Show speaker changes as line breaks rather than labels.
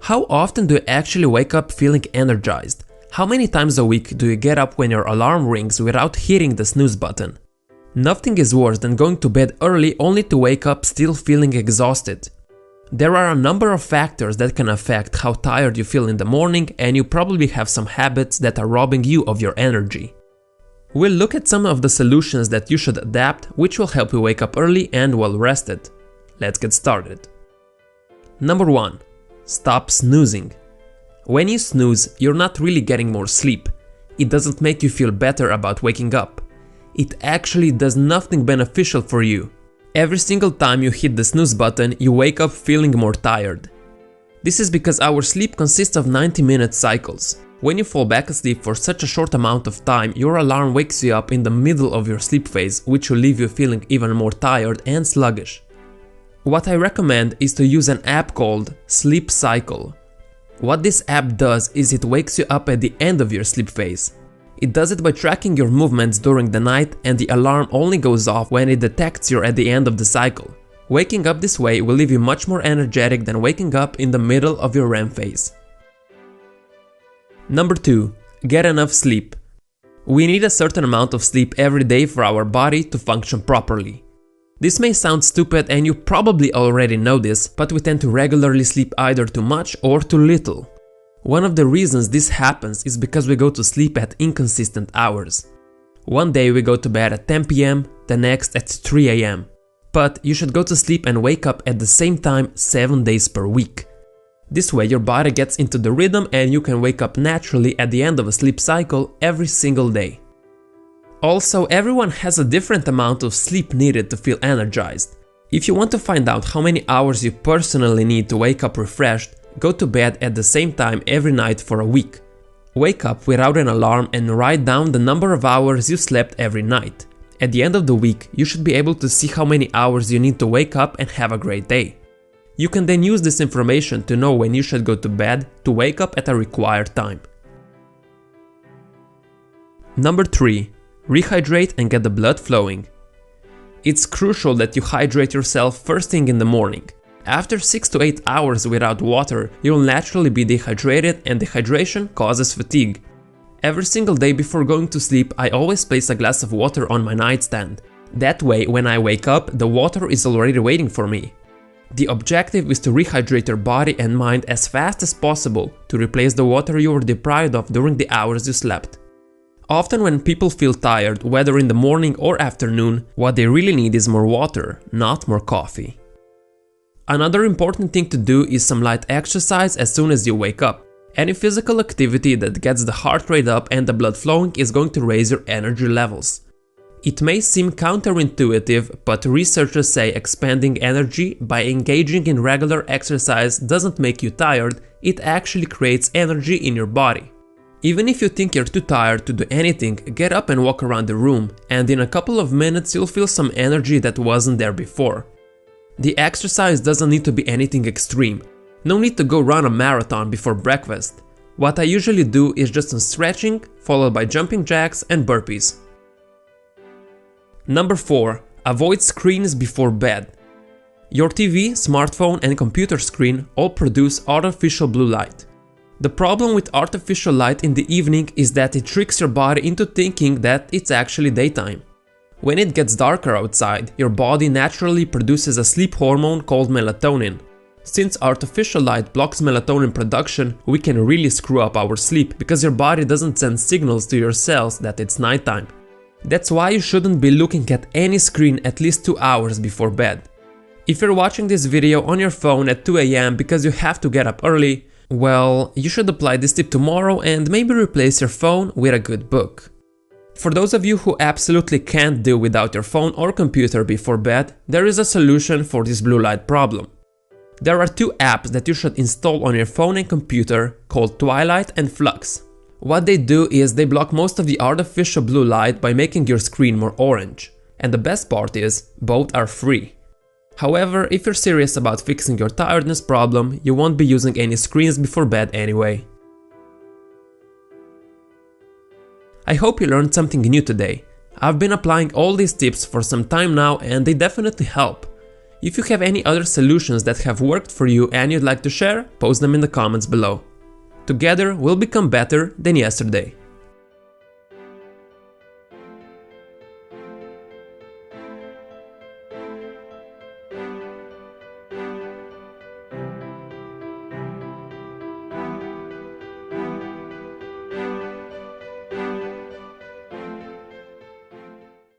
How often do you actually wake up feeling energized? How many times a week do you get up when your alarm rings without hitting the snooze button? Nothing is worse than going to bed early only to wake up still feeling exhausted. There are a number of factors that can affect how tired you feel in the morning, and you probably have some habits that are robbing you of your energy. We'll look at some of the solutions that you should adapt, which will help you wake up early and well rested. Let's get started. Number 1. Stop snoozing. When you snooze, you're not really getting more sleep. It doesn't make you feel better about waking up. It actually does nothing beneficial for you. Every single time you hit the snooze button, you wake up feeling more tired. This is because our sleep consists of 90-minute cycles. When you fall back asleep for such a short amount of time, your alarm wakes you up in the middle of your sleep phase, which will leave you feeling even more tired and sluggish. What I recommend is to use an app called Sleep Cycle. What this app does is it wakes you up at the end of your sleep phase. It does it by tracking your movements during the night, and the alarm only goes off when it detects you're at the end of the cycle. Waking up this way will leave you much more energetic than waking up in the middle of your REM phase. Number 2. Get enough sleep. We need a certain amount of sleep every day for our body to function properly. This may sound stupid and you probably already know this, but we tend to regularly sleep either too much or too little. One of the reasons this happens is because we go to sleep at inconsistent hours. One day we go to bed at 10 p.m, the next at 3 a.m. But you should go to sleep and wake up at the same time 7 days per week. This way your body gets into the rhythm and you can wake up naturally at the end of a sleep cycle every single day. Also, everyone has a different amount of sleep needed to feel energized. If you want to find out how many hours you personally need to wake up refreshed, go to bed at the same time every night for a week. Wake up without an alarm and write down the number of hours you slept every night. At the end of the week, you should be able to see how many hours you need to wake up and have a great day. You can then use this information to know when you should go to bed to wake up at a required time. Number 3. Rehydrate and get the blood flowing. It's crucial that you hydrate yourself first thing in the morning. After 6 to 8 hours without water, you'll naturally be dehydrated, and dehydration causes fatigue. Every single day before going to sleep, I always place a glass of water on my nightstand. That way, when I wake up, the water is already waiting for me. The objective is to rehydrate your body and mind as fast as possible to replace the water you were deprived of during the hours you slept. Often when people feel tired, whether in the morning or afternoon, what they really need is more water, not more coffee. Another important thing to do is some light exercise as soon as you wake up. Any physical activity that gets the heart rate up and the blood flowing is going to raise your energy levels. It may seem counterintuitive, but researchers say expending energy by engaging in regular exercise doesn't make you tired, it actually creates energy in your body. Even if you think you're too tired to do anything, get up and walk around the room, and in a couple of minutes you'll feel some energy that wasn't there before. The exercise doesn't need to be anything extreme. No need to go run a marathon before breakfast. What I usually do is just some stretching, followed by jumping jacks and burpees. Number 4. Avoid screens before bed. Your TV, smartphone and computer screen all produce artificial blue light. The problem with artificial light in the evening is that it tricks your body into thinking that it's actually daytime. When it gets darker outside, your body naturally produces a sleep hormone called melatonin. Since artificial light blocks melatonin production, we can really screw up our sleep because your body doesn't send signals to your cells that it's nighttime. That's why you shouldn't be looking at any screen at least 2 hours before bed. If you're watching this video on your phone at 2 a.m. because you have to get up early, well, you should apply this tip tomorrow and maybe replace your phone with a good book. For those of you who absolutely can't do without your phone or computer before bed, there is a solution for this blue light problem. There are 2 apps that you should install on your phone and computer called Twilight and Flux. What they do is they block most of the artificial blue light by making your screen more orange. And the best part is, both are free. However, if you're serious about fixing your tiredness problem, you won't be using any screens before bed anyway. I hope you learned something new today. I've been applying all these tips for some time now and they definitely help. If you have any other solutions that have worked for you and you'd like to share, post them in the comments below. Together we'll become better than yesterday.